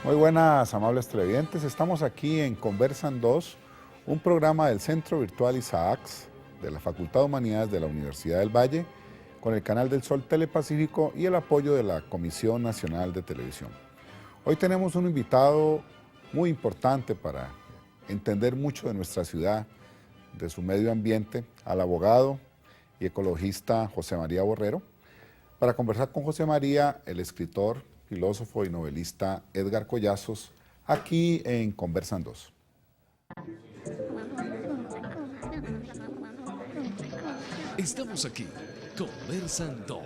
Muy buenas, amables televidentes. Estamos aquí en Conversan 2, un programa del Centro Virtual ISAACS de la Facultad de Humanidades de la Universidad del Valle, con el Canal del Sol Telepacífico y el apoyo de la Comisión Nacional de Televisión. Hoy tenemos un invitado muy importante para entender mucho de nuestra ciudad, de su medio ambiente, al abogado y ecologista José María Borrero. Para conversar con José María, el escritor, filósofo y novelista Edgar Collazos, aquí en Conversan 2. Estamos aquí, Conversan 2.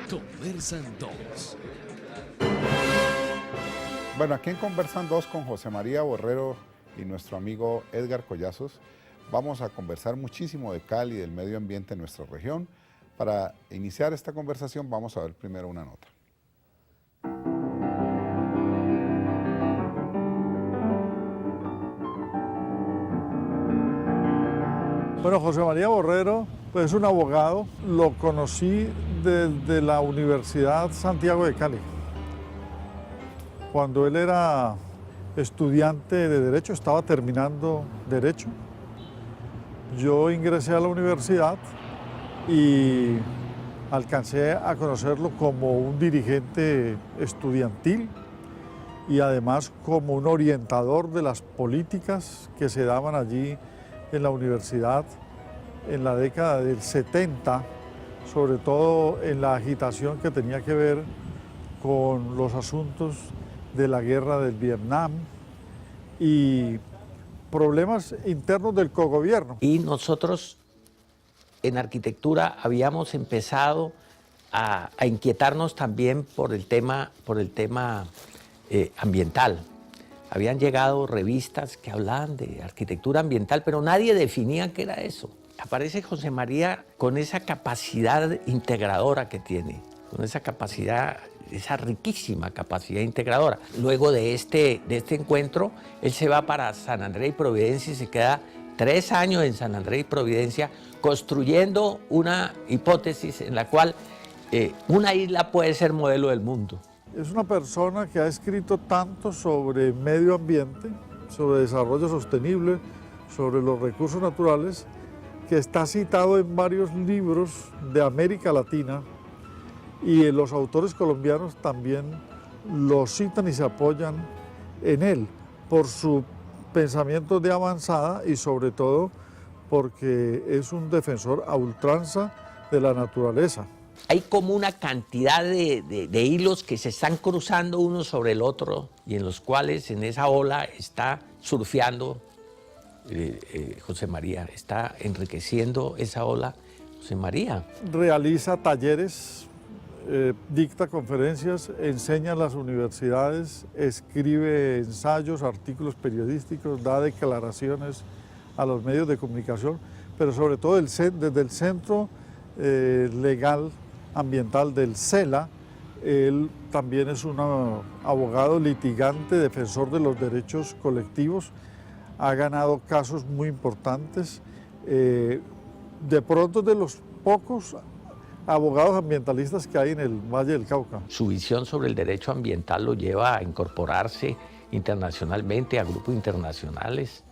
Conversan 2. Bueno, aquí en Conversan 2 con José María Borrero y nuestro amigo Edgar Collazos, vamos a conversar muchísimo de Cali y del medio ambiente en nuestra región. Para iniciar esta conversación vamos a ver primero una nota. Bueno, José María Borrero pues, es un abogado, lo conocí desde la Universidad Santiago de Cali. Cuando él era estudiante de Derecho, estaba terminando Derecho. Yo ingresé a la universidad y alcancé a conocerlo como un dirigente estudiantil y además como un orientador de las políticas que se daban allí en la universidad en la década del 70, sobre todo en la agitación que tenía que ver con los asuntos de la guerra del Vietnam y problemas internos del cogobierno. Y nosotros en arquitectura habíamos empezado a inquietarnos también por el tema ambiental. Habían llegado revistas que hablaban de arquitectura ambiental, pero nadie definía qué era eso. Aparece José María con esa capacidad integradora que tiene, con esa capacidad, esa riquísima capacidad integradora. Luego de este encuentro, él se va para San Andrés y Providencia y se queda 3 años en San Andrés y Providencia construyendo una hipótesis en la cual una isla puede ser modelo del mundo. Es una persona que ha escrito tanto sobre medio ambiente, sobre desarrollo sostenible, sobre los recursos naturales, que está citado en varios libros de América Latina y los autores colombianos también lo citan y se apoyan en él por su pensamiento de avanzada y sobre todo porque es un defensor a ultranza de la naturaleza. Hay como una cantidad de hilos que se están cruzando uno sobre el otro y en los cuales en esa ola está surfeando José María, está enriqueciendo esa ola José María. Realiza talleres, dicta conferencias, enseña en las universidades, escribe ensayos, artículos periodísticos, da declaraciones a los medios de comunicación, pero sobre todo desde el Centro Legal Ambiental del CELA. Él también es un abogado litigante, defensor de los derechos colectivos, ha ganado casos muy importantes, de pronto de los pocos abogados ambientalistas que hay en el Valle del Cauca. Su visión sobre el derecho ambiental lo lleva a incorporarse internacionalmente a grupos internacionales,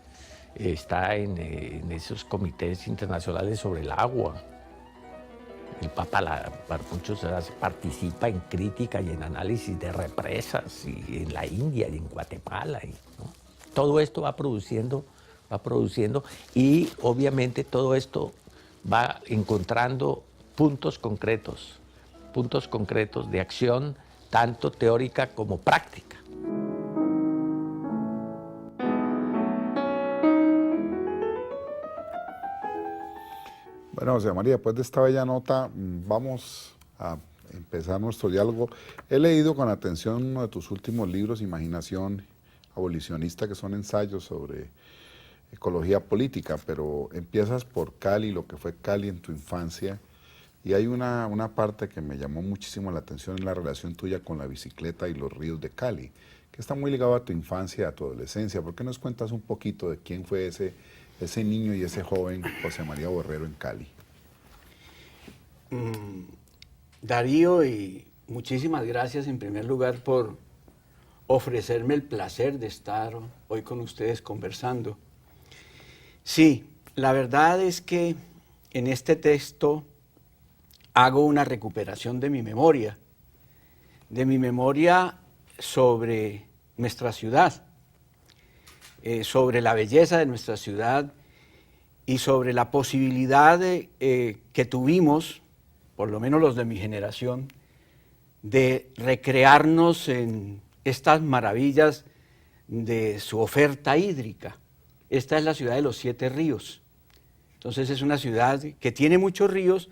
está en esos comités internacionales sobre el agua. El Papa para muchos participa en crítica y en análisis de represas y en la India y en Guatemala, ¿no? Todo esto va produciendo y obviamente todo esto va encontrando puntos concretos de acción, tanto teórica como práctica. Bueno, José María, después de esta bella nota, vamos a empezar nuestro diálogo. He leído con atención uno de tus últimos libros, Imaginación Abolicionista, que son ensayos sobre ecología política, pero empiezas por Cali, lo que fue Cali en tu infancia, Y hay una parte que me llamó muchísimo la atención en la relación tuya con la bicicleta y los ríos de Cali, que está muy ligado a tu infancia, a tu adolescencia. ¿Por qué nos cuentas un poquito de quién fue ese niño y ese joven José María Borrero en Cali? Darío, y muchísimas gracias en primer lugar por ofrecerme el placer de estar hoy con ustedes conversando. Sí, la verdad es que en este texto hago una recuperación de mi memoria sobre nuestra ciudad, sobre la belleza de nuestra ciudad y sobre la posibilidad que tuvimos, por lo menos los de mi generación, de recrearnos en estas maravillas de su oferta hídrica. Esta es la ciudad de los 7 ríos. Entonces es una ciudad que tiene muchos ríos,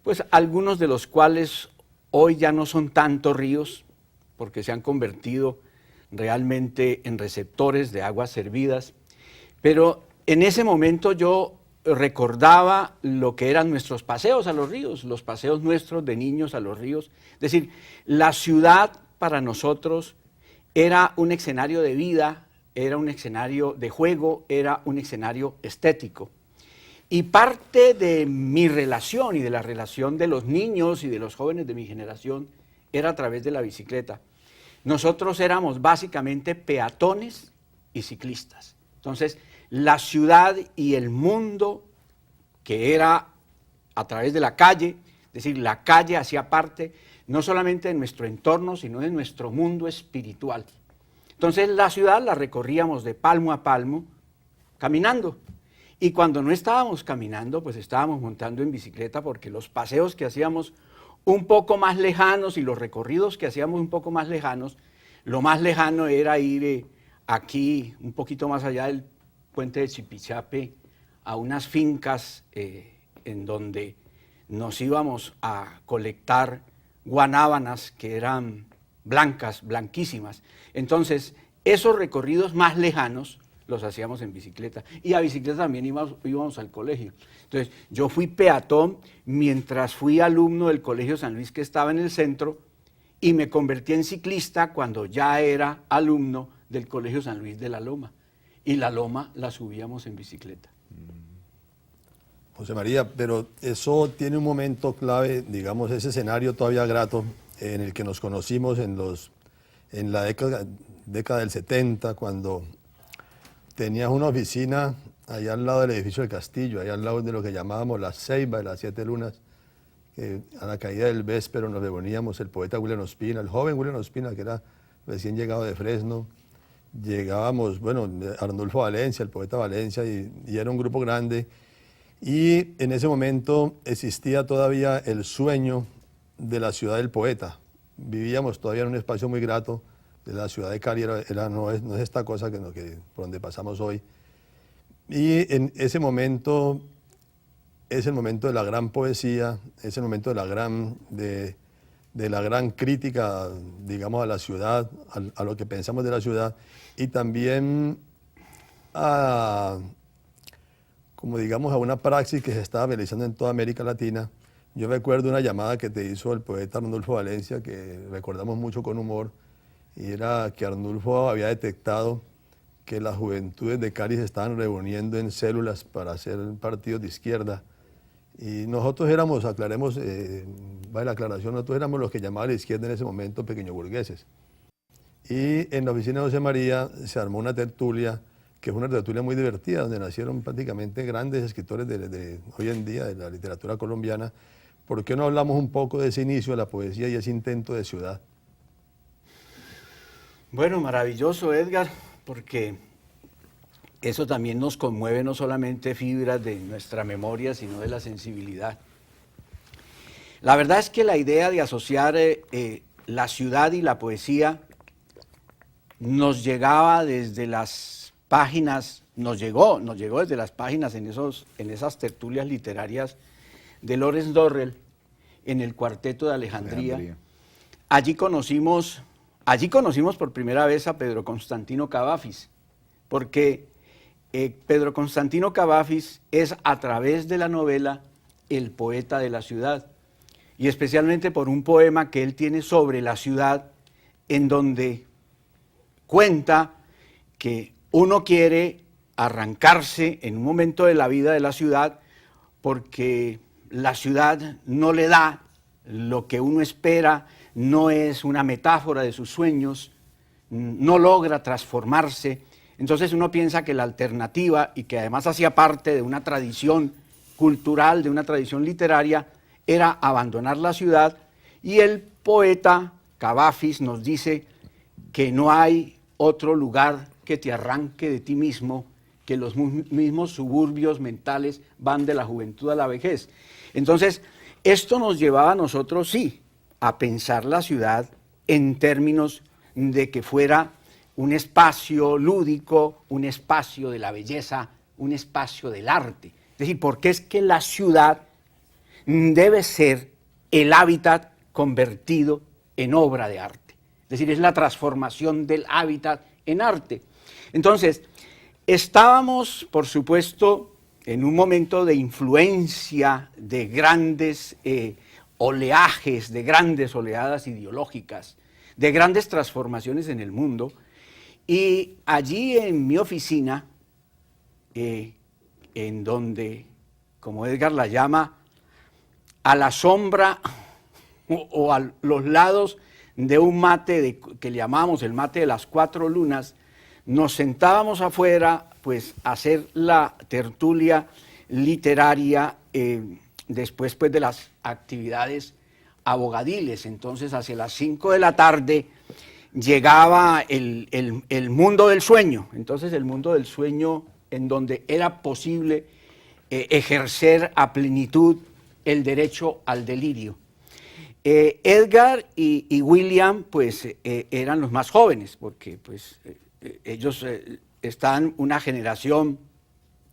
pues algunos de los cuales hoy ya no son tantos ríos, porque se han convertido realmente en receptores de aguas servidas, pero en ese momento yo recordaba lo que eran nuestros paseos a los ríos, los paseos nuestros de niños a los ríos. Es decir, la ciudad para nosotros era un escenario de vida, era un escenario de juego, era un escenario estético. Y parte de mi relación y de la relación de los niños y de los jóvenes de mi generación era a través de la bicicleta. Nosotros éramos básicamente peatones y ciclistas. Entonces, la ciudad y el mundo, que era a través de la calle, es decir, la calle hacía parte no solamente de nuestro entorno, sino de nuestro mundo espiritual. Entonces, la ciudad la recorríamos de palmo a palmo, caminando. Y cuando no estábamos caminando, pues estábamos montando en bicicleta, porque los paseos que hacíamos un poco más lejanos y los recorridos que hacíamos un poco más lejanos, lo más lejano era ir aquí, un poquito más allá del puente de Chipichape, a unas fincas en donde nos íbamos a colectar guanábanas que eran blancas, blanquísimas. Entonces, esos recorridos más lejanos los hacíamos en bicicleta. Y a bicicleta también íbamos al colegio. Entonces, yo fui peatón mientras fui alumno del Colegio San Luis, que estaba en el centro, y me convertí en ciclista cuando ya era alumno del Colegio San Luis de la Loma. Y la Loma la subíamos en bicicleta. José María, pero eso tiene un momento clave, digamos, ese escenario todavía grato en el que nos conocimos en la década del 70, cuando tenías una oficina allá al lado del edificio del Castillo, allá al lado de lo que llamábamos la Ceiba de las 7 lunas, que a la caída del véspero nos reuníamos el poeta William Ospina, el joven William Ospina, que era recién llegado de Fresno. Llegábamos, bueno, Arnulfo Valencia, el poeta Valencia, y era un grupo grande. Y en ese momento existía todavía el sueño de la ciudad del poeta. Vivíamos todavía en un espacio muy grato de la ciudad de Cali, no es esta cosa por donde pasamos hoy. Y en ese momento es el momento de la gran poesía, es el momento de la gran crítica, digamos, a la ciudad, a lo que pensamos de la ciudad, y también como digamos, a una praxis que se estaba realizando en toda América Latina. Yo recuerdo una llamada que te hizo el poeta Arnulfo Valencia, que recordamos mucho con humor, y era que Arnulfo había detectado que las juventudes de Cali se estaban reuniendo en células para hacer partidos de izquierda. Y nosotros éramos, aclaremos, vale la aclaración, nosotros éramos los que llamaban a la izquierda en ese momento pequeños burgueses. Y en la oficina de José María se armó una tertulia, que es una tertulia muy divertida, donde nacieron prácticamente grandes escritores de hoy en día, de la literatura colombiana. ¿Por qué no hablamos un poco de ese inicio de la poesía y ese intento de ciudad? Bueno, maravilloso, Edgar, porque eso también nos conmueve no solamente fibras de nuestra memoria, sino de la sensibilidad. La verdad es que la idea de asociar la ciudad y la poesía nos llegaba desde las páginas, nos llegó desde las páginas en esas tertulias literarias de Lawrence Durrell en el Cuarteto de Alejandría. Allí conocimos por primera vez a Pedro Constantino Cavafis, porque Pedro Constantino Cavafis es, a través de la novela, el poeta de la ciudad. y especialmente por un poema que él tiene sobre la ciudad, en donde cuenta que uno quiere arrancarse en un momento de la vida de la ciudad porque la ciudad no le da lo que uno espera, no es una metáfora de sus sueños, no logra transformarse. Entonces uno piensa que la alternativa, y que además hacía parte de una tradición cultural, de una tradición literaria, era abandonar la ciudad, y el poeta Cavafis nos dice que no hay otro lugar que te arranque de ti mismo, que los mismos suburbios mentales van de la juventud a la vejez. Entonces, esto nos llevaba a nosotros, sí, a pensar la ciudad en términos de que fuera un espacio lúdico, un espacio de la belleza, un espacio del arte. Es decir, porque es que la ciudad debe ser el hábitat convertido en obra de arte. Es decir, es la transformación del hábitat en arte. Entonces, estábamos, por supuesto, en un momento de influencia de grandes oleajes, de grandes oleadas ideológicas, de grandes transformaciones en el mundo, y allí en mi oficina, en donde, como Edgar la llama, a la sombra o a los lados de un mate que le llamamos el mate de las 4 lunas, nos sentábamos afuera pues a hacer la tertulia literaria después pues de las actividades abogadiles. Entonces hacia las 5 de la tarde llegaba el mundo del sueño. Entonces el mundo del sueño en donde era posible ejercer a plenitud el derecho al delirio. Edgar y William pues eran los más jóvenes, porque pues ellos están una generación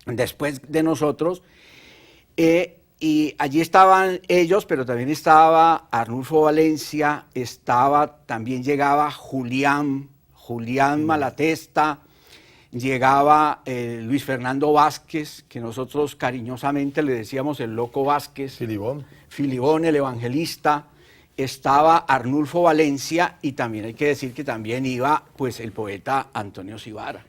después de nosotros, y allí estaban ellos, pero también estaba Arnulfo Valencia, también llegaba Julián Malatesta, llegaba Luis Fernando Vázquez, que nosotros cariñosamente le decíamos el Loco Vázquez, Filibón el Evangelista, estaba Arnulfo Valencia, y también hay que decir que también iba pues el poeta Antonio Sivara.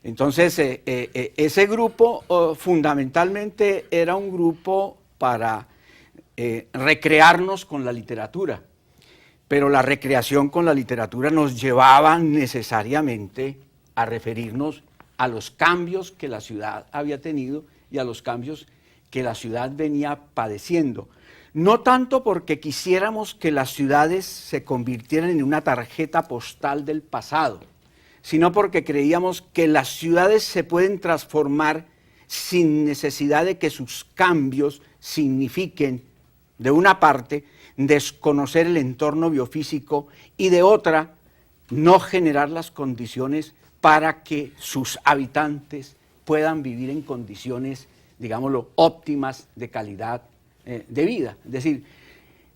Entonces ese grupo fundamentalmente era un grupo para recrearnos con la literatura, pero la recreación con la literatura nos llevaba necesariamente a referirnos a los cambios que la ciudad había tenido y a los cambios que la ciudad venía padeciendo. No tanto porque quisiéramos que las ciudades se convirtieran en una tarjeta postal del pasado, sino porque creíamos que las ciudades se pueden transformar sin necesidad de que sus cambios signifiquen, de una parte, desconocer el entorno biofísico, y de otra, no generar las condiciones para que sus habitantes puedan vivir en condiciones, digámoslo, óptimas de calidad de vida. Es decir,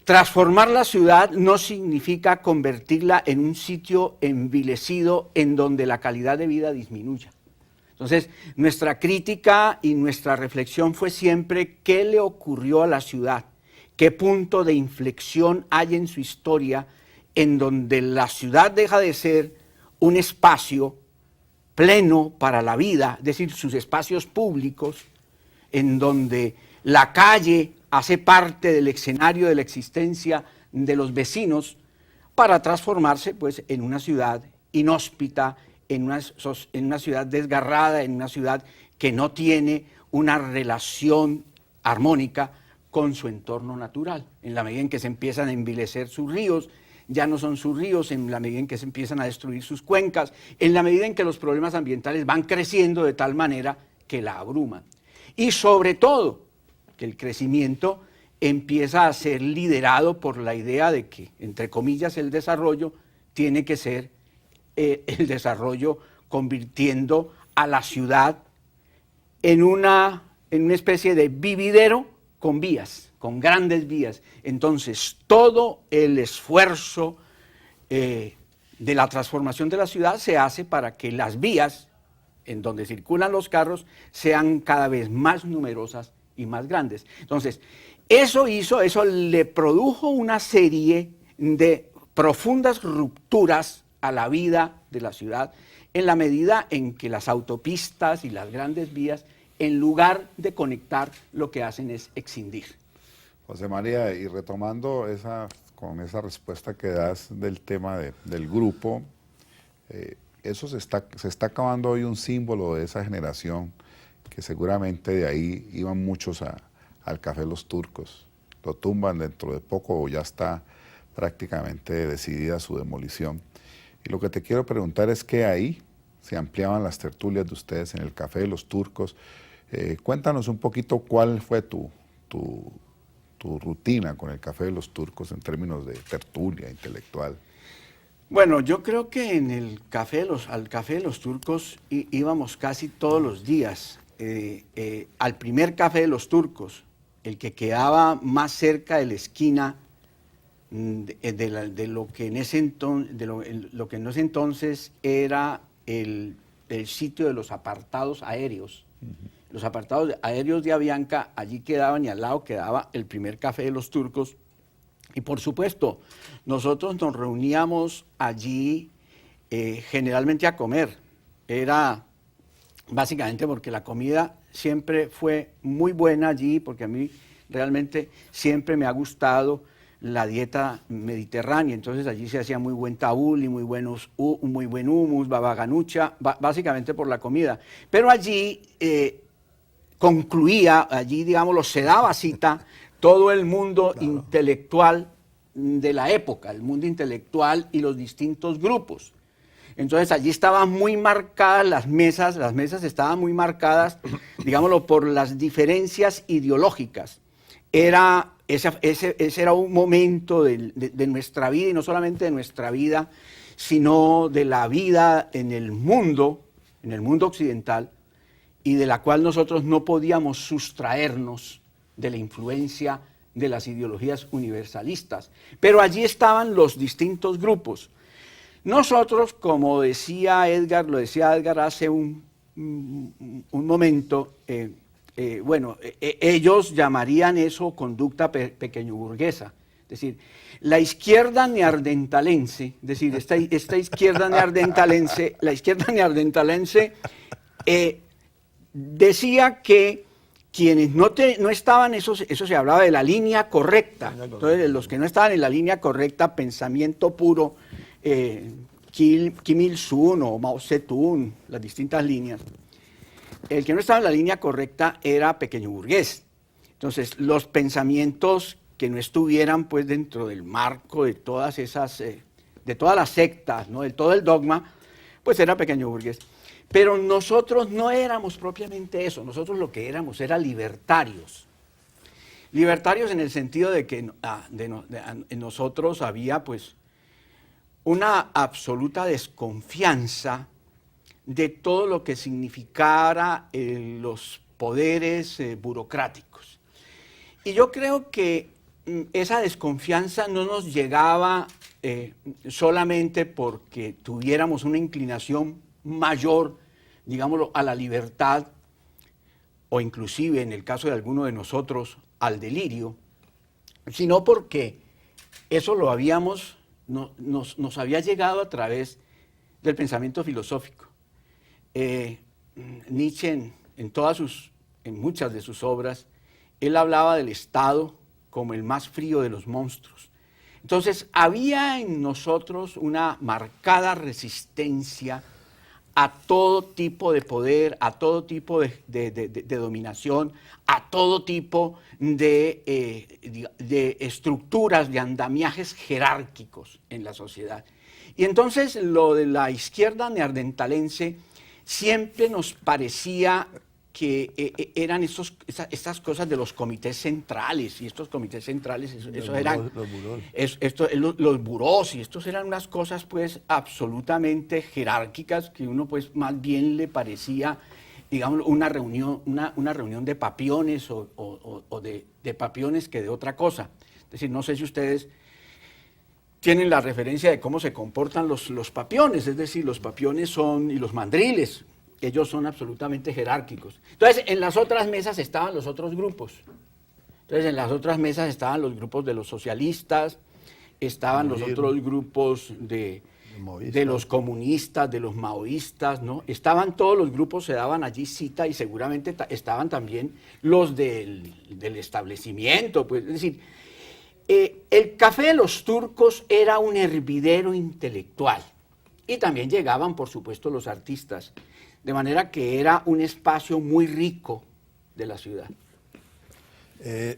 transformar la ciudad no significa convertirla en un sitio envilecido en donde la calidad de vida disminuya. Entonces, nuestra crítica y nuestra reflexión fue siempre qué le ocurrió a la ciudad, qué punto de inflexión hay en su historia en donde la ciudad deja de ser un espacio pleno para la vida, es decir, sus espacios públicos, en donde la calle hace parte del escenario de la existencia de los vecinos, para transformarse pues en una ciudad inhóspita, en una ciudad desgarrada, en una ciudad que no tiene una relación armónica con su entorno natural. En la medida en que se empiezan a envilecer sus ríos, ya no son sus ríos, en la medida en que se empiezan a destruir sus cuencas, en la medida en que los problemas ambientales van creciendo de tal manera que la abruman. Y sobre todo, que el crecimiento empieza a ser liderado por la idea de que, entre comillas, el desarrollo tiene que ser el desarrollo convirtiendo a la ciudad en una especie de vividero con vías, con grandes vías. Entonces, todo el esfuerzo de la transformación de la ciudad se hace para que las vías en donde circulan los carros sean cada vez más numerosas y más grandes. Entonces, Eso le produjo una serie de profundas rupturas a la vida de la ciudad, en la medida en que las autopistas y las grandes vías, en lugar de conectar, lo que hacen es excindir. José María, y retomando con esa respuesta que das del tema del grupo, eso se está acabando hoy un símbolo de esa generación, que seguramente de ahí iban muchos al Café Los Turcos. Lo tumban dentro de poco, o ya está prácticamente decidida su demolición. Y lo que te quiero preguntar es que ahí se ampliaban las tertulias de ustedes en el Café de los Turcos. Cuéntanos un poquito cuál fue tu rutina con el Café de los Turcos en términos de tertulia intelectual. Bueno, yo creo que en el al Café de los Turcos íbamos casi todos los días. Al primer Café de los Turcos, el que quedaba más cerca de la esquina de lo que en ese entonces era el sitio de los apartados aéreos. Los apartados aéreos de Avianca, allí quedaban, y al lado quedaba el primer Café de los Turcos. Y por supuesto, nosotros nos reuníamos allí generalmente a comer. Era básicamente porque la comida siempre fue muy buena allí, porque a mí realmente siempre me ha gustado la dieta mediterránea. Entonces allí se hacía muy buen tabul y muy buen hummus, baba ganucha, básicamente por la comida. Pero allí concluía, digamos, se daba cita todo el mundo intelectual de la época, el mundo intelectual y los distintos grupos. Entonces allí estaban muy marcadas las mesas estaban muy marcadas, digámoslo, por las diferencias ideológicas. Ese era un momento de nuestra vida, y no solamente de nuestra vida, sino de la vida en el mundo occidental, y de la cual nosotros no podíamos sustraernos de la influencia de las ideologías universalistas. Pero allí estaban los distintos grupos. Nosotros, como decía Edgar, hace un momento, ellos llamarían eso conducta pequeñoburguesa. Es decir, la izquierda neandertalense, es decir, esta izquierda neandertalense, decía que quienes no estaban, eso se hablaba de la línea correcta. Entonces, los que no estaban en la línea correcta, pensamiento puro, Kim Il-sung o Mao Zedong, las distintas líneas. El que no estaba en la línea correcta era pequeño burgués. Entonces, los pensamientos que no estuvieran pues dentro del marco de todas esas, de todas las sectas, ¿no?, de todo el dogma, pues era pequeño burgués. Pero nosotros no éramos propiamente eso, nosotros lo que éramos era libertarios. Libertarios en el sentido de que en nosotros había pues una absoluta desconfianza de todo lo que significara los poderes burocráticos. Y yo creo que esa desconfianza no nos llegaba solamente porque tuviéramos una inclinación mayor, digámoslo, a la libertad, o inclusive en el caso de alguno de nosotros al delirio, sino porque eso lo habíamos, nos había llegado a través del pensamiento filosófico. Nietzsche en muchas de sus obras, él hablaba del Estado como el más frío de los monstruos. Entonces había en nosotros una marcada resistencia a todo tipo de poder, a todo tipo de dominación, a todo tipo de estructuras, de andamiajes jerárquicos en la sociedad. Y entonces lo de la izquierda neandertalense siempre nos parecía que eran estas cosas de los comités centrales, y estos comités centrales, eso eran los burós, y estos eran unas cosas pues absolutamente jerárquicas que uno pues más bien le parecía, digamos, una reunión de papiones o de papiones que de otra cosa. Es decir, no sé si ustedes tienen la referencia de cómo se comportan los papiones, es decir, los papiones y los mandriles, ellos son absolutamente jerárquicos. Entonces, en las otras mesas estaban los otros grupos. Entonces en las otras mesas estaban los grupos de los socialistas, estaban los otros grupos de los comunistas, de los maoístas, ¿no? Estaban todos los grupos, se daban allí cita y seguramente estaban también los del establecimiento, pues, es decir, el Café de los Turcos era un hervidero intelectual y también llegaban, por supuesto, los artistas, de manera que era un espacio muy rico de la ciudad. Hay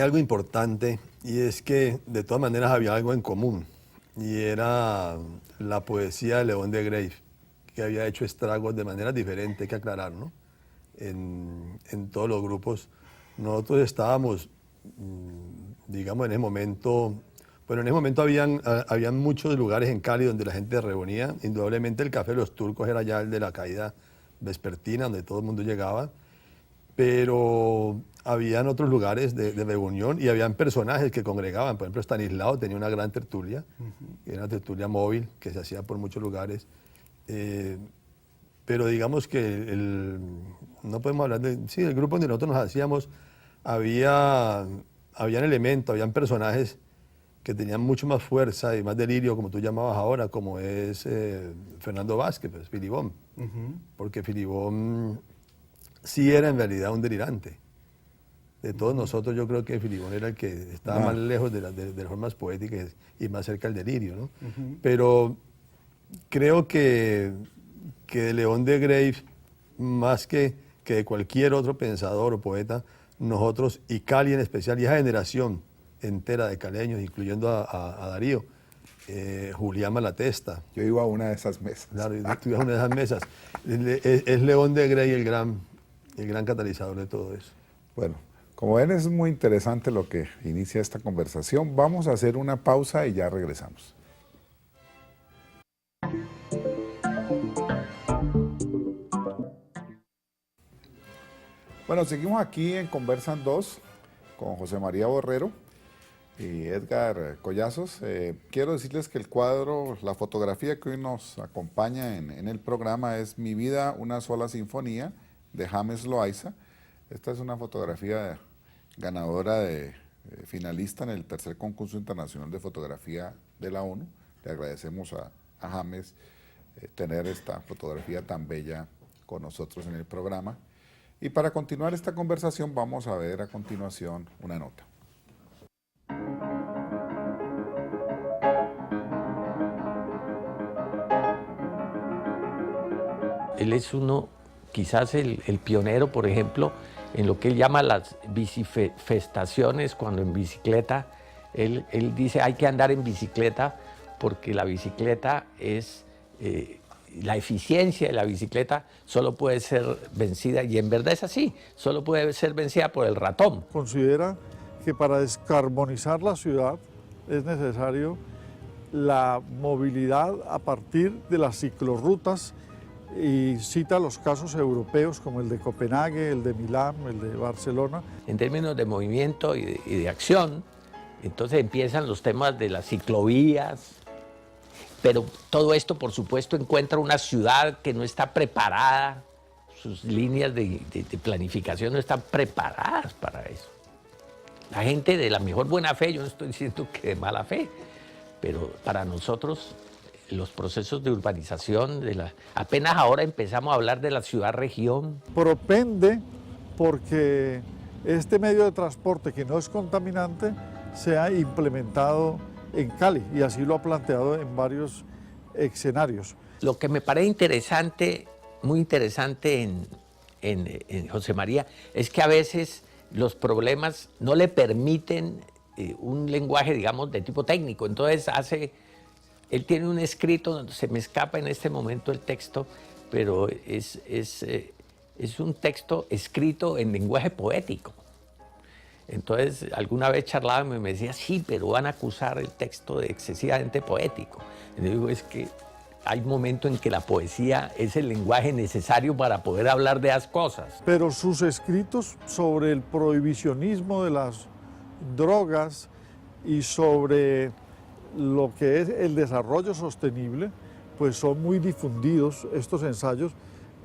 algo importante y es que de todas maneras había algo en común y era la poesía de León de Greiff, que había hecho estragos de manera diferente, hay que aclarar, ¿no? En todos los grupos. Nosotros estábamos, digamos, en ese momento, bueno, en ese momento habían muchos lugares en Cali donde la gente se reunía. Indudablemente el Café de los Turcos era ya el de la caída vespertina, donde todo el mundo llegaba, pero habían otros lugares de reunión y habían personajes que congregaban. Por ejemplo, Estanislao tenía una gran tertulia, era una tertulia móvil que se hacía por muchos lugares. Pero digamos que no podemos hablar de... Sí, el grupo donde nosotros nos hacíamos, habían elementos, habían personajes que tenían mucho más fuerza y más delirio, como tú llamabas ahora, como es Fernando Vázquez, pues, Filibón. Porque Filibón sí era en realidad un delirante. De todos nosotros yo creo que Filibón era el que estaba más lejos de las formas poéticas y más cerca del delirio, ¿no? Pero creo que de León de Greiff, más que de cualquier otro pensador o poeta, nosotros, y Cali en especial, y esa generación entera de caleños, incluyendo a Darío, Julián Malatesta. Yo iba a una de esas mesas. Claro, tú ibas a una de esas mesas. Es León de Greiff el gran catalizador de todo eso. Bueno, como ven, es muy interesante lo que inicia esta conversación. Vamos a hacer una pausa y ya regresamos. Bueno, seguimos aquí en Conversan 2 con José María Borrero y Edgar Collazos. Quiero decirles que el cuadro, la fotografía que hoy nos acompaña en el programa es Mi vida, una sola sinfonía, de James Loaiza. Esta es una fotografía ganadora de finalista en el tercer concurso internacional de fotografía de la ONU. Le agradecemos a James tener esta fotografía tan bella con nosotros en el programa. Y para continuar esta conversación vamos a ver a continuación una nota. Él es quizás el pionero, por ejemplo, en lo que él llama las bicifestaciones, cuando en bicicleta, él dice hay que andar en bicicleta porque la bicicleta es... la eficiencia de la bicicleta solo puede ser vencida, y en verdad es así, solo puede ser vencida por el ratón. Considera que para descarbonizar la ciudad es necesario la movilidad a partir de las ciclorrutas y cita los casos europeos como el de Copenhague, el de Milán, el de Barcelona. En términos de movimiento y de acción, entonces empiezan los temas de las ciclovías. Pero todo esto, por supuesto, encuentra una ciudad que no está preparada, sus líneas de planificación no están preparadas para eso. La gente de la mejor buena fe, yo no estoy diciendo que de mala fe, pero para nosotros los procesos de urbanización, apenas ahora empezamos a hablar de la ciudad-región. Propende porque este medio de transporte que no es contaminante sea implementado en Cali, y así lo ha planteado en varios escenarios. Lo que me parece interesante, muy interesante en José María, es que a veces los problemas no le permiten un lenguaje, digamos, de tipo técnico. Entonces él tiene un escrito, se me escapa en este momento el texto, pero es un texto escrito en lenguaje poético. Entonces, alguna vez charlábamos y me decía, sí, pero van a acusar el texto de excesivamente poético. Y yo digo, es que hay un momento en que la poesía es el lenguaje necesario para poder hablar de las cosas. Pero sus escritos sobre el prohibicionismo de las drogas y sobre lo que es el desarrollo sostenible, pues son muy difundidos estos ensayos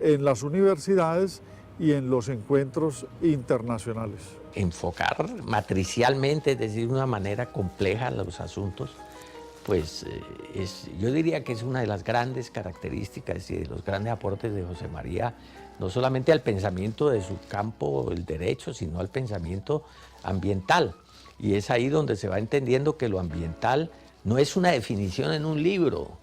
en las universidades y en los encuentros internacionales. enfocar matricialmente, es decir, de una manera compleja los asuntos, pues yo diría que es una de las grandes características y de los grandes aportes de José María, no solamente al pensamiento de su campo, el derecho, sino al pensamiento ambiental. Y es ahí donde se va entendiendo que lo ambiental no es una definición en un libro,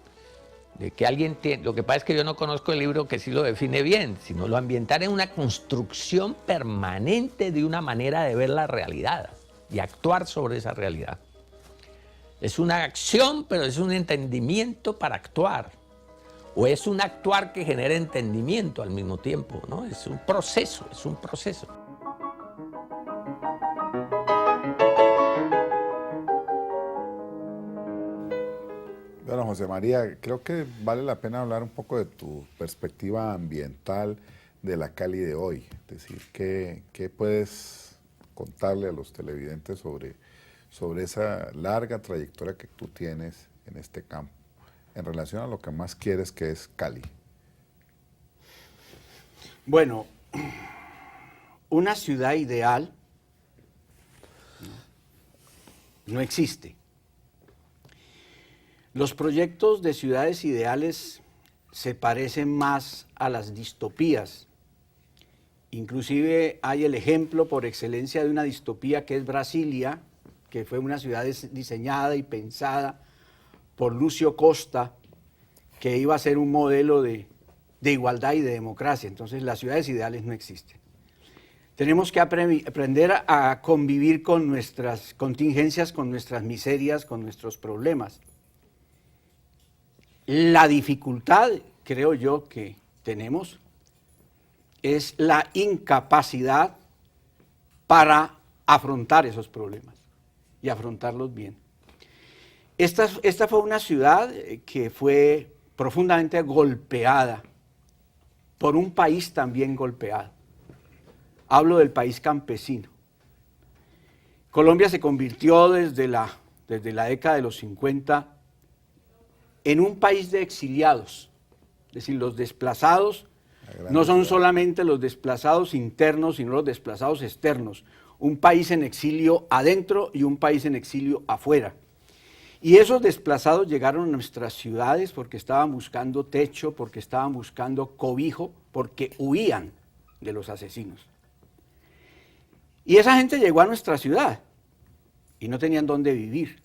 de que alguien tiene, lo que pasa es que yo no conozco el libro que sí lo define bien, sino lo ambiental es una construcción permanente de una manera de ver la realidad y actuar sobre esa realidad. Es una acción, pero es un entendimiento para actuar. O es un actuar que genera entendimiento al mismo tiempo, ¿no? Es un proceso, es un proceso. Bueno, José María, creo que vale la pena hablar un poco de tu perspectiva ambiental de la Cali de hoy. Es decir, ¿qué puedes contarle a los televidentes sobre esa larga trayectoria que tú tienes en este campo, en relación a lo que más quieres, que es Cali? Bueno, una ciudad ideal no existe. Los proyectos de ciudades ideales se parecen más a las distopías. Inclusive hay el ejemplo por excelencia de una distopía que es Brasilia, que fue una ciudad diseñada y pensada por Lúcio Costa, que iba a ser un modelo de igualdad y de democracia. Entonces las ciudades ideales no existen. Tenemos que aprender a convivir con nuestras contingencias, con nuestras miserias, con nuestros problemas. La dificultad, creo yo, que tenemos es la incapacidad para afrontar esos problemas y afrontarlos bien. Esta fue una ciudad que fue profundamente golpeada por un país también golpeado. Hablo del país campesino. Colombia se convirtió desde la década de los 50 en un país de exiliados, es decir, los desplazados no son solamente los desplazados internos, sino los desplazados externos, un país en exilio adentro y un país en exilio afuera. Y esos desplazados llegaron a nuestras ciudades porque estaban buscando techo, porque estaban buscando cobijo, porque huían de los asesinos. Y esa gente llegó a nuestra ciudad y no tenían dónde vivir.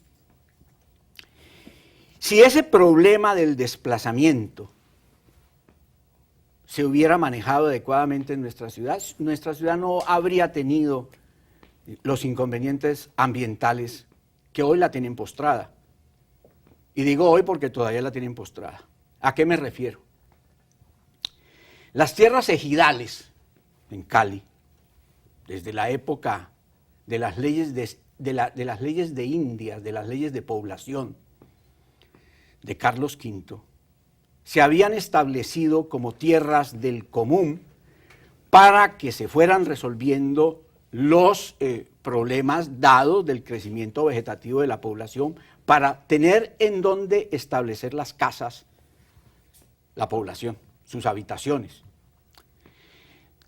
Si ese problema del desplazamiento se hubiera manejado adecuadamente en nuestra ciudad no habría tenido los inconvenientes ambientales que hoy la tienen postrada. Y digo hoy porque todavía la tienen postrada. ¿A qué me refiero? Las tierras ejidales en Cali, desde la época de las leyes de las leyes de Indias, de las leyes de población, de Carlos V, se habían establecido como tierras del común para que se fueran resolviendo los problemas dados del crecimiento vegetativo de la población, para tener en dónde establecer las casas, la población, sus habitaciones.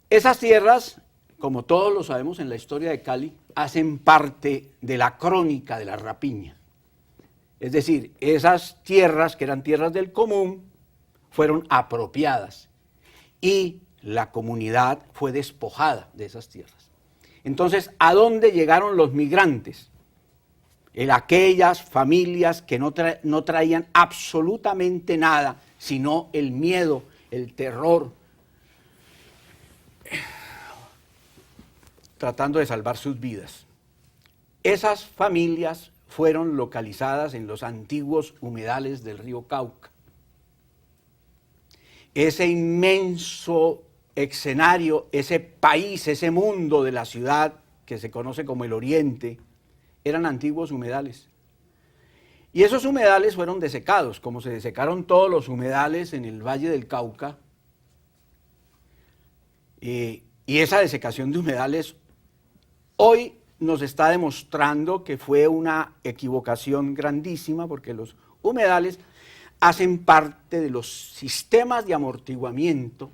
Esas tierras, como todos lo sabemos en la historia de Cali, hacen parte de la crónica de la rapiña. Es decir, esas tierras, que eran tierras del común, fueron apropiadas y la comunidad fue despojada de esas tierras. Entonces, ¿a dónde llegaron los migrantes? En aquellas familias que no traían absolutamente nada, sino el miedo, el terror, tratando de salvar sus vidas. Esas familias fueron localizadas en los antiguos humedales del río Cauca. Ese inmenso escenario, ese país, ese mundo de la ciudad que se conoce como el Oriente, eran antiguos humedales. Y esos humedales fueron desecados, como se desecaron todos los humedales en el Valle del Cauca. Y esa desecación de humedales hoy nos está demostrando que fue una equivocación grandísima, porque los humedales hacen parte de los sistemas de amortiguamiento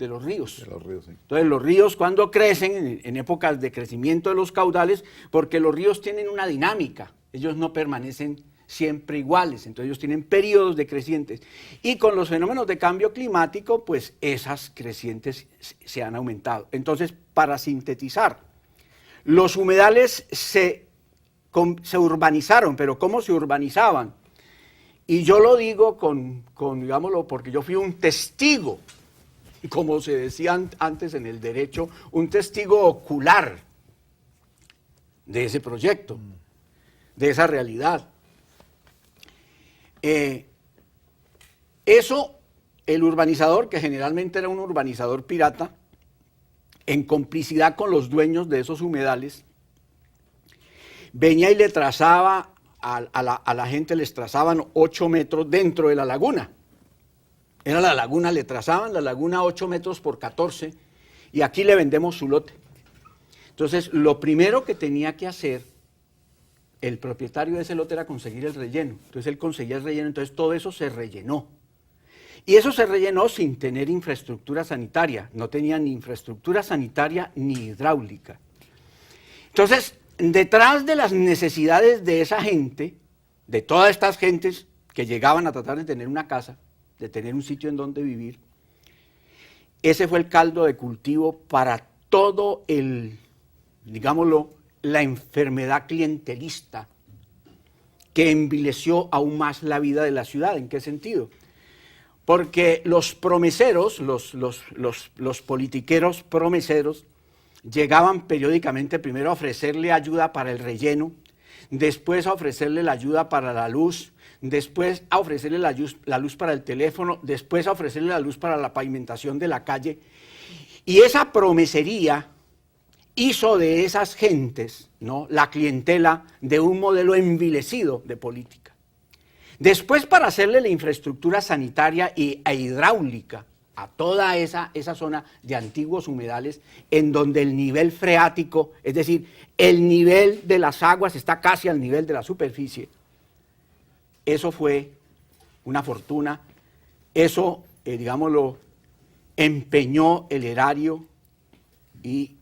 de los ríos. De los ríos, sí. Entonces los ríos cuando crecen, en épocas de crecimiento de los caudales, porque los ríos tienen una dinámica, ellos no permanecen siempre iguales, entonces ellos tienen periodos decrecientes. Y con los fenómenos de cambio climático, pues esas crecientes se han aumentado. Entonces, para sintetizar, los humedales se urbanizaron, pero ¿cómo se urbanizaban? Y yo lo digo digámoslo, porque yo fui un testigo, como se decía antes en el derecho, un testigo ocular de ese proyecto, de esa realidad. Eso, el urbanizador, que generalmente era un urbanizador pirata, en complicidad con los dueños de esos humedales, venía y le trazaba a la gente, les trazaban 8 metros dentro de la laguna. Era la laguna, le trazaban la laguna 8 metros por 14 y aquí le vendemos su lote. Entonces, lo primero que tenía que hacer el propietario de ese lote era conseguir el relleno. Entonces, él conseguía el relleno, entonces todo eso se rellenó. Y eso se rellenó sin tener infraestructura sanitaria. No tenía ni infraestructura sanitaria ni hidráulica. Entonces, detrás de las necesidades de esa gente, de todas estas gentes que llegaban a tratar de tener una casa, de tener un sitio en donde vivir, ese fue el caldo de cultivo para todo digámoslo, la enfermedad clientelista que envileció aún más la vida de la ciudad. ¿En qué sentido? Porque los promeseros, los politiqueros promeseros, llegaban periódicamente primero a ofrecerle ayuda para el relleno, después a ofrecerle la ayuda para la luz, después a ofrecerle la luz para el teléfono, después a ofrecerle la luz para la pavimentación de la calle. Y esa promesería hizo de esas gentes, ¿no?, la clientela de un modelo envilecido de política. Después, para hacerle la infraestructura sanitaria e hidráulica a toda esa zona de antiguos humedales, en donde el nivel freático, es decir, el nivel de las aguas está casi al nivel de la superficie, eso fue una fortuna, eso, digámoslo, empeñó el erario y,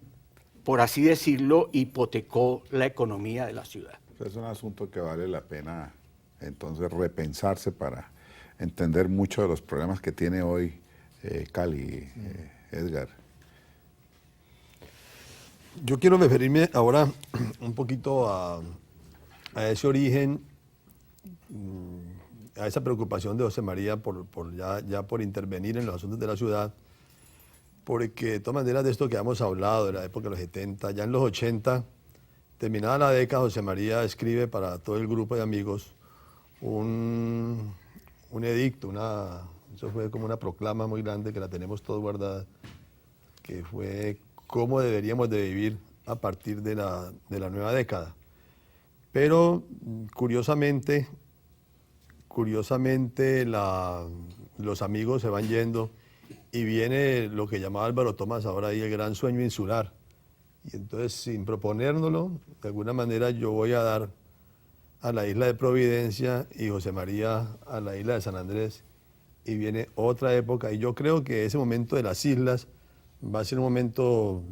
por así decirlo, hipotecó la economía de la ciudad. Es un asunto que vale la pena entonces repensarse para entender muchos de los problemas que tiene hoy Cali, Edgar. Yo quiero referirme ahora un poquito a ese origen, a esa preocupación de José María por intervenir en los asuntos de la ciudad, porque de todas maneras de esto que hemos hablado, de la época de los 70, ya en los 80, terminada la década, José María escribe para todo el grupo de amigos un edicto, eso fue como una proclama muy grande que la tenemos todos guardada, que fue cómo deberíamos de vivir a partir de la nueva década. Pero curiosamente los amigos se van yendo y viene lo que llamaba Álvaro Tomás ahora ahí el gran sueño insular. Y entonces, sin proponérnoslo, de alguna manera yo voy a dar a la isla de Providencia y José María a la isla de San Andrés, y viene otra época, y yo creo que ese momento de las islas va a ser un momento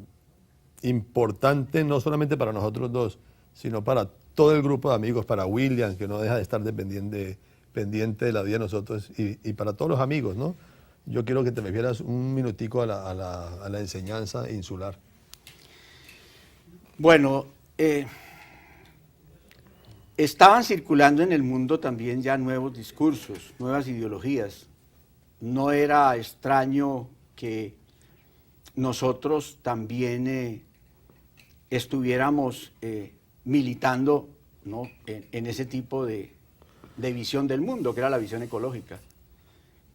importante, no solamente para nosotros dos, sino para todo el grupo de amigos, para William, que no deja de estar pendiente de la vida de nosotros, y para todos los amigos, ¿no? Yo quiero que te refieras un minutico a la enseñanza insular. Bueno, estaban circulando en el mundo también ya nuevos discursos, nuevas ideologías. No era extraño que nosotros también estuviéramos militando, ¿no?, en ese tipo de visión del mundo, que era la visión ecológica,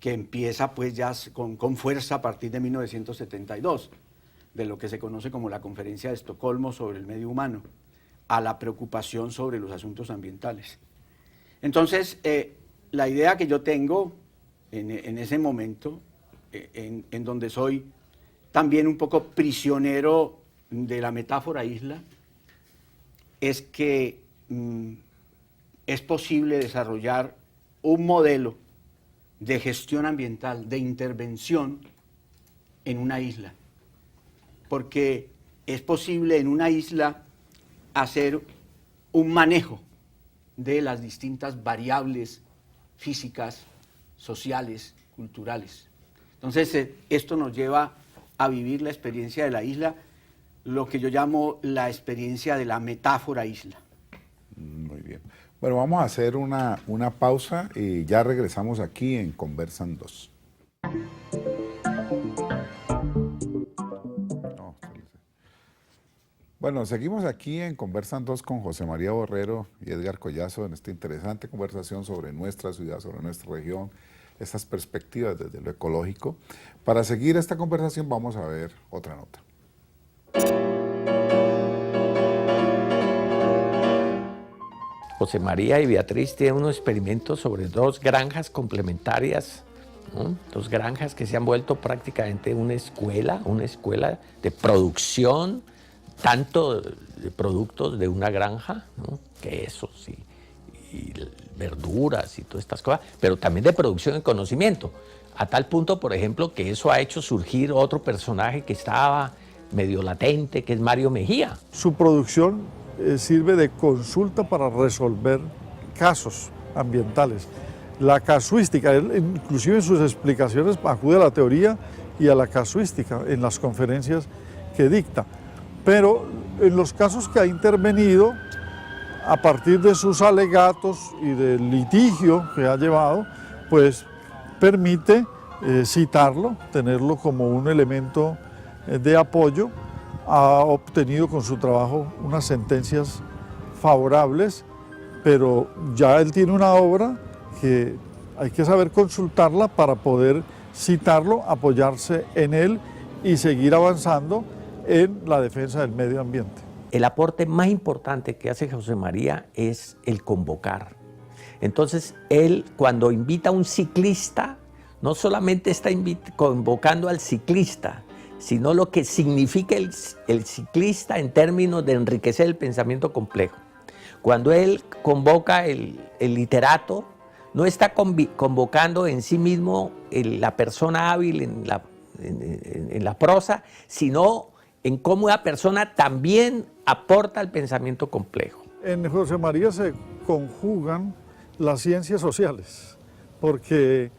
que empieza pues ya con fuerza a partir de 1972, de lo que se conoce como la Conferencia de Estocolmo sobre el Medio Humano, a la preocupación sobre los asuntos ambientales. Entonces, la idea que yo tengo en ese momento, en donde soy también un poco prisionero de la metáfora isla, es que es posible desarrollar un modelo de gestión ambiental, de intervención, en una isla, porque es posible en una isla hacer un manejo de las distintas variables físicas, sociales, culturales. Entonces, esto nos lleva a vivir la experiencia de la isla, lo que yo llamo la experiencia de la metáfora isla. Muy bien. Bueno, vamos a hacer una pausa y ya regresamos aquí en Conversan 2. Bueno, seguimos aquí en Conversan 2 con José María Borrero y Edgar Collazo en esta interesante conversación sobre nuestra ciudad, sobre nuestra región, estas perspectivas desde lo ecológico. Para seguir esta conversación vamos a ver otra nota. José María y Beatriz tienen unos experimentos sobre 2 granjas complementarias, ¿no? 2 granjas que se han vuelto prácticamente una escuela de producción, tanto de productos de una granja, ¿no? Quesos y verduras y todas estas cosas, pero también de producción de conocimiento, a tal punto, por ejemplo, que eso ha hecho surgir otro personaje que estaba medio latente, que es Mario Mejía. Su producción sirve de consulta para resolver casos ambientales. La casuística, él, inclusive en sus explicaciones, acude a la teoría y a la casuística en las conferencias que dicta. Pero en los casos que ha intervenido, a partir de sus alegatos y del litigio que ha llevado, pues permite citarlo, tenerlo como un elemento de apoyo. Ha obtenido con su trabajo unas sentencias favorables, pero ya él tiene una obra que hay que saber consultarla para poder citarlo, apoyarse en él y seguir avanzando en la defensa del medio ambiente. El aporte más importante que hace José María es el convocar. Entonces, él cuando invita a un ciclista, no solamente está convocando al ciclista, sino lo que significa el ciclista en términos de enriquecer el pensamiento complejo. Cuando él convoca el literato, no está convocando en sí mismo la persona hábil en la prosa, sino en cómo la persona también aporta al pensamiento complejo. En José María se conjugan las ciencias sociales, porque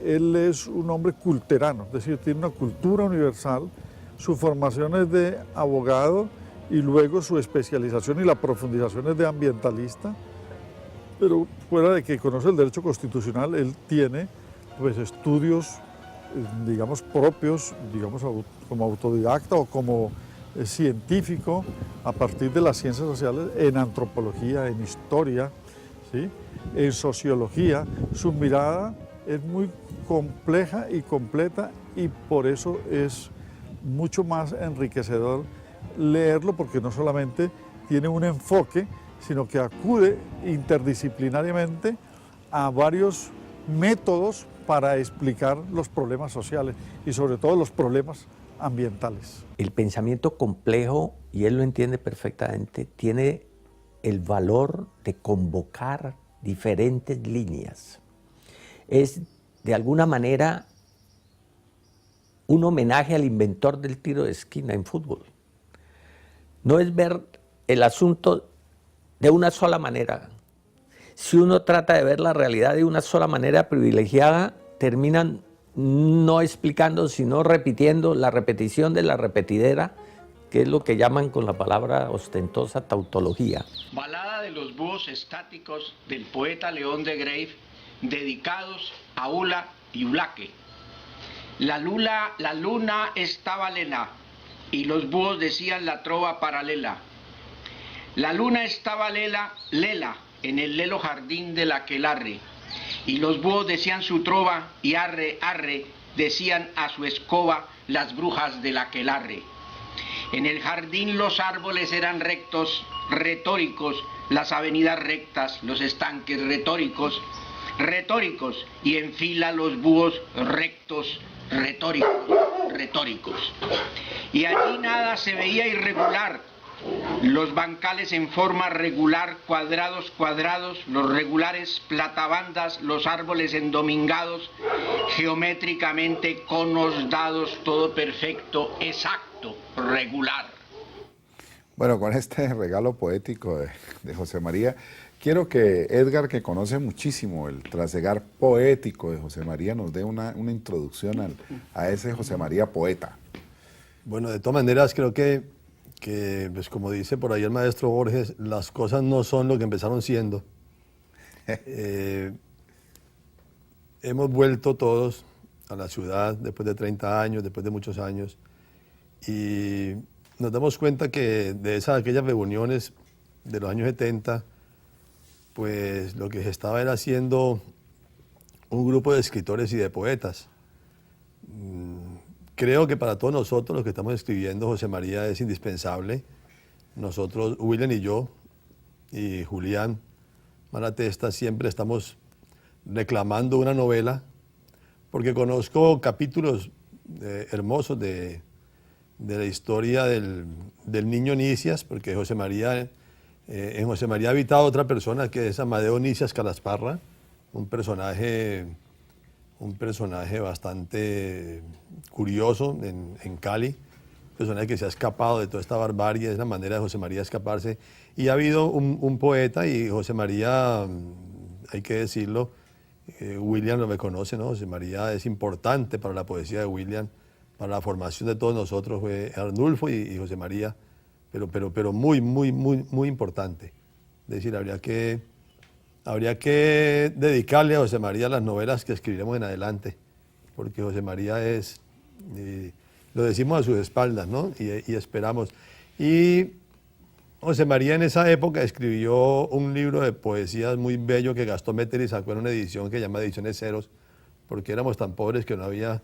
él es un hombre culterano, es decir, tiene una cultura universal, su formación es de abogado y luego su especialización y la profundización es de ambientalista, pero fuera de que conoce el derecho constitucional, él tiene pues estudios, digamos, propios, digamos, como autodidacta o como científico a partir de las ciencias sociales en antropología, en historia, ¿sí? En sociología. Su mirada es muy compleja y completa y por eso es mucho más enriquecedor leerlo, porque no solamente tiene un enfoque, sino que acude interdisciplinariamente a varios métodos para explicar los problemas sociales y sobre todo los problemas ambientales. El pensamiento complejo, y él lo entiende perfectamente, tiene el valor de convocar diferentes líneas. Es de alguna manera un homenaje al inventor del tiro de esquina en fútbol. No es ver el asunto de una sola manera. Si uno trata de ver la realidad de una sola manera privilegiada, terminan no explicando, sino repitiendo la repetición de la repetidera, que es lo que llaman con la palabra ostentosa tautología. Balada de los búhos estáticos del poeta León de Grave, dedicados a Ula y Ulaque. La luna estaba lena y los búhos decían la trova paralela. La luna estaba lela en el lelo jardín del aquelarre, y los búhos decían su trova y arre, arre, decían a su escoba las brujas del aquelarre. En el jardín los árboles eran rectos, retóricos, las avenidas rectas, los estanques retóricos, y en fila los búhos rectos, retóricos. Y allí nada se veía irregular, los bancales en forma regular, cuadrados, los regulares platabandas, los árboles endomingados, geométricamente conos dados, todo perfecto, exacto, regular. Bueno, con este regalo poético de José María, quiero que Edgar, que conoce muchísimo el trasegar poético de José María, nos dé una introducción a ese José María poeta. Bueno, de todas maneras, creo que pues como dice por ahí el maestro Borges, las cosas no son lo que empezaron siendo. Hemos vuelto todos a la ciudad después de 30 años, después de muchos años, y nos damos cuenta que de aquellas reuniones de los años 70, pues lo que se estaba era haciendo un grupo de escritores y de poetas. Creo que para todos nosotros los que estamos escribiendo, José María es indispensable. Nosotros, William y yo, y Julián Malatesta, siempre estamos reclamando una novela, porque conozco capítulos hermosos de la historia del niño Nicias, porque José María, en José María ha habitado otra persona que es Amadeo Nicias Calasparra, un personaje bastante curioso en Cali, un personaje que se ha escapado de toda esta barbarie, es la manera de José María escaparse. Y ha habido un poeta, y José María, hay que decirlo, William lo reconoce, ¿no? José María es importante para la poesía de William, para la formación de todos nosotros, fue Arnulfo y José María, pero muy, muy, muy, muy importante. Es decir, habría que dedicarle a José María las novelas que escribiremos en adelante, porque José María es, lo decimos a sus espaldas, ¿no? Y esperamos. Y José María en esa época escribió un libro de poesías muy bello que Gastón Metteri sacó en una edición que se llama Ediciones Ceros, porque éramos tan pobres que no había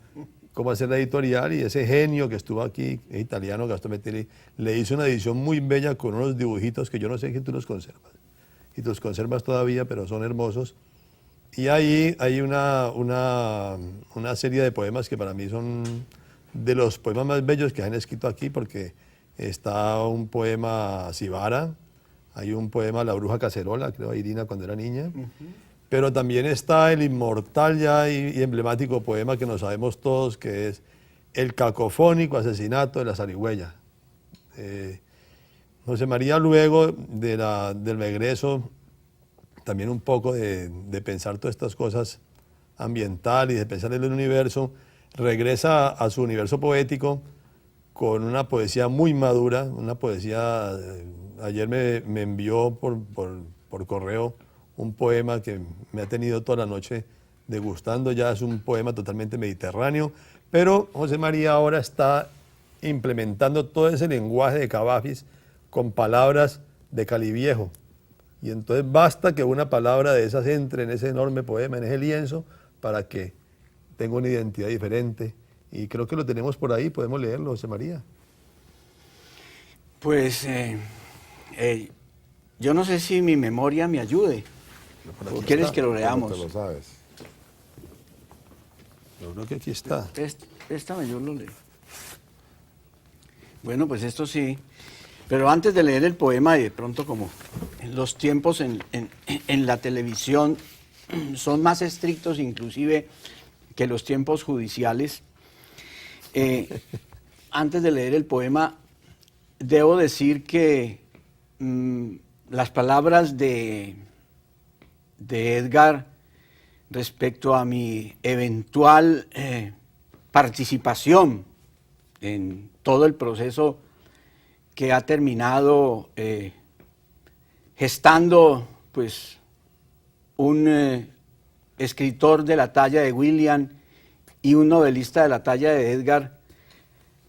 cómo hacer la editorial, y ese genio que estuvo aquí, es italiano, Gastón Metteri, le hizo una edición muy bella con unos dibujitos que yo no sé si tú los conservas. Y tú los conservas todavía, pero son hermosos. Y ahí hay una serie de poemas que para mí son de los poemas más bellos que han escrito aquí, porque está un poema Sibara, hay un poema La bruja cacerola, creo, Irina cuando era niña, pero también está el inmortal ya y emblemático poema que nos sabemos todos, que es El cacofónico asesinato de la zarigüeya. José María, luego del regreso, también un poco de pensar todas estas cosas ambientales y de pensar en el universo, regresa a su universo poético con una poesía muy madura, una poesía, ayer me envió por correo un poema que me ha tenido toda la noche degustando, ya es un poema totalmente mediterráneo, pero José María ahora está implementando todo ese lenguaje de Cavafis con palabras de Cali Viejo. Y entonces basta que una palabra de esas entre en ese enorme poema, en ese lienzo, para que tenga una identidad diferente. Y creo que lo tenemos por ahí, podemos leerlo, José María. Pues yo no sé si mi memoria me ayude. ¿O quieres que lo leamos? Te lo sabes. Yo creo que aquí está. Préstame, yo lo leo. Bueno, pues esto sí. Pero antes de leer el poema, y de pronto como los tiempos en la televisión son más estrictos inclusive que los tiempos judiciales, antes de leer el poema, debo decir que las palabras de Edgar respecto a mi eventual participación en todo el proceso que ha terminado gestando pues un escritor de la talla de William y un novelista de la talla de Edgar,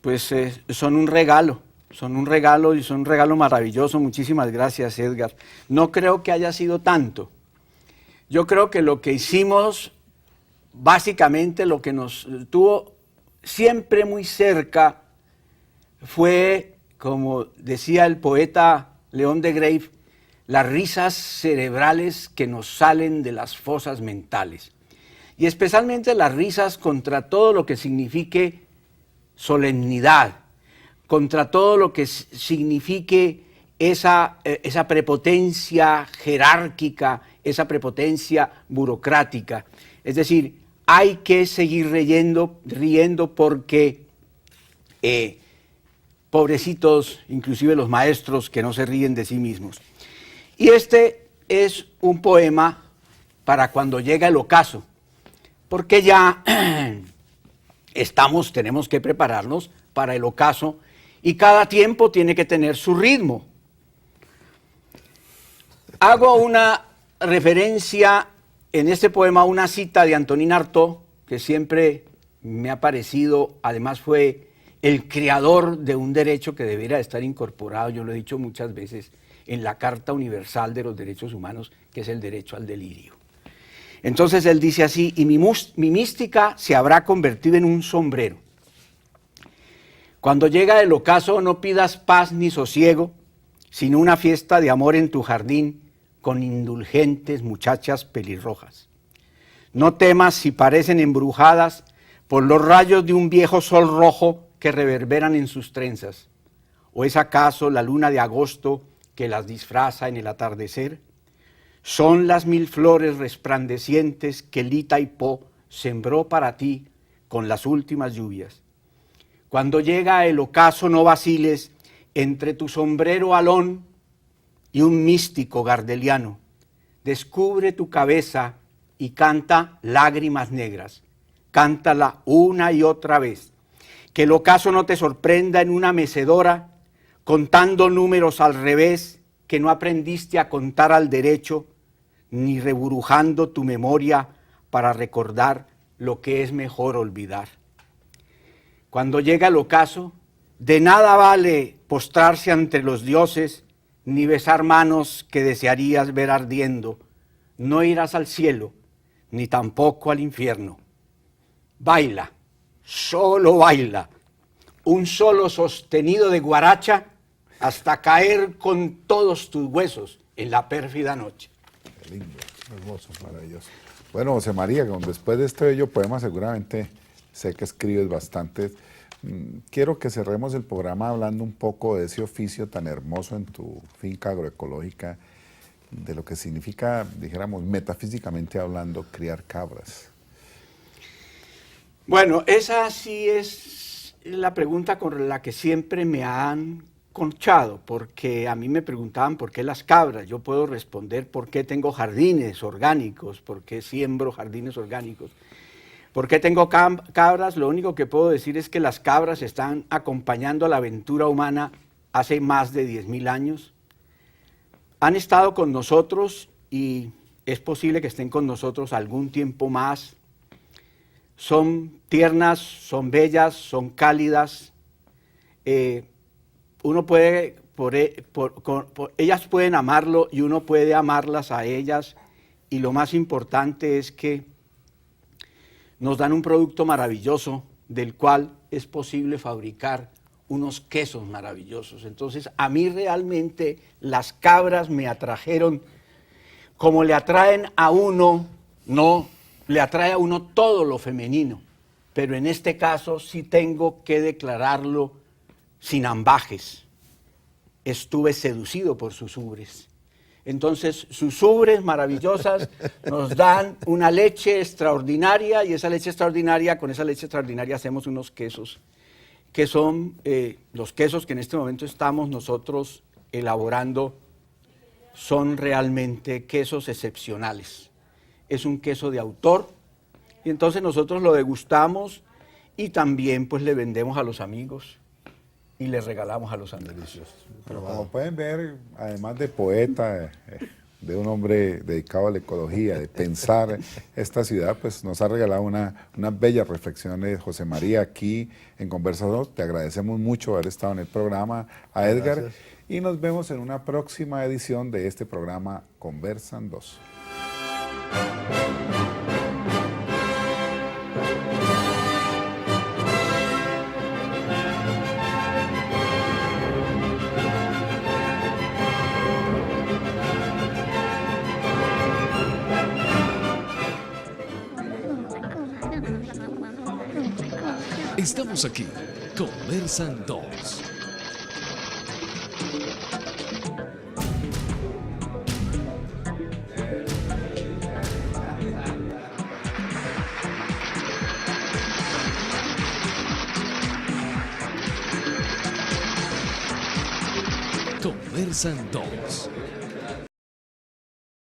pues son un regalo y son un regalo maravilloso. Muchísimas gracias, Edgar. No creo que haya sido tanto. Yo creo que lo que hicimos, básicamente lo que nos tuvo siempre muy cerca fue, como decía el poeta León de Grave, las risas cerebrales que nos salen de las fosas mentales. Y especialmente las risas contra todo lo que signifique solemnidad, contra todo lo que signifique esa prepotencia jerárquica, esa prepotencia burocrática. Es decir, hay que seguir riendo porque pobrecitos, inclusive los maestros que no se ríen de sí mismos. Y este es un poema para cuando llega el ocaso, porque ya tenemos que prepararnos para el ocaso y cada tiempo tiene que tener su ritmo. Hago una referencia en este poema a una cita de Antonin Artaud, que siempre me ha parecido, además fue el creador de un derecho que debiera estar incorporado, yo lo he dicho muchas veces, en la Carta Universal de los Derechos Humanos, que es el derecho al delirio. Entonces él dice así: y mi mística se habrá convertido en un sombrero. Cuando llega el ocaso no pidas paz ni sosiego, sino una fiesta de amor en tu jardín con indulgentes muchachas pelirrojas. No temas si parecen embrujadas por los rayos de un viejo sol rojo que reverberan en sus trenzas, o es acaso la luna de agosto que las disfraza en el atardecer. Son las 1000 flores resplandecientes que Lita y Po sembró para ti con las últimas lluvias. Cuando llega el ocaso no vaciles entre tu sombrero alón y un místico gardeliano. Descubre tu cabeza y canta lágrimas negras. Cántala una y otra vez. Que el ocaso no te sorprenda en una mecedora contando números al revés que no aprendiste a contar al derecho, ni reburujando tu memoria para recordar lo que es mejor olvidar. Cuando llega el ocaso, de nada vale postrarse ante los dioses, ni besar manos que desearías ver ardiendo. No irás al cielo, ni tampoco al infierno. Baila, solo baila, un solo sostenido de guaracha hasta caer con todos tus huesos en la pérfida noche. Qué lindo, hermoso, maravilloso. Bueno, José María, después de este bello poema seguramente sé que escribes bastante. Quiero que cerremos el programa hablando un poco de ese oficio tan hermoso en tu finca agroecológica, de lo que significa, dijéramos, metafísicamente hablando, criar cabras. Bueno, esa sí es la pregunta con la que siempre me han conchado, porque a mí me preguntaban por qué las cabras. Yo puedo responder por qué tengo jardines orgánicos, por qué siembro jardines orgánicos. ¿Por qué tengo cabras? Lo único que puedo decir es que las cabras están acompañando a la aventura humana hace más de 10.000 años. Han estado con nosotros y es posible que estén con nosotros algún tiempo más. Son tiernas, son bellas, son cálidas. Uno puede, ellas pueden amarlo y uno puede amarlas a ellas. Y lo más importante es que nos dan un producto maravilloso del cual es posible fabricar unos quesos maravillosos. Entonces, a mí realmente las cabras me atrajeron como le atraen a uno, no, le atrae a uno todo lo femenino, pero en este caso sí tengo que declararlo sin ambajes. Estuve seducido por sus ubres. Entonces, sus ubres maravillosas nos dan una leche extraordinaria y esa leche extraordinaria, con esa leche extraordinaria hacemos unos quesos, que son los quesos que en este momento estamos nosotros elaborando, son realmente quesos excepcionales. Es un queso de autor y entonces nosotros lo degustamos y también pues le vendemos a los amigos y le regalamos a los amigos. Pero como pueden ver, además de poeta, de un hombre dedicado a la ecología, de pensar esta ciudad, pues nos ha regalado unas bellas reflexiones José María aquí en Conversador. Te agradecemos mucho haber estado en el programa, a Edgar, gracias. Y nos vemos en una próxima edición de este programa Conversan 2. Estamos aquí, Conversan 2. Conversan 2.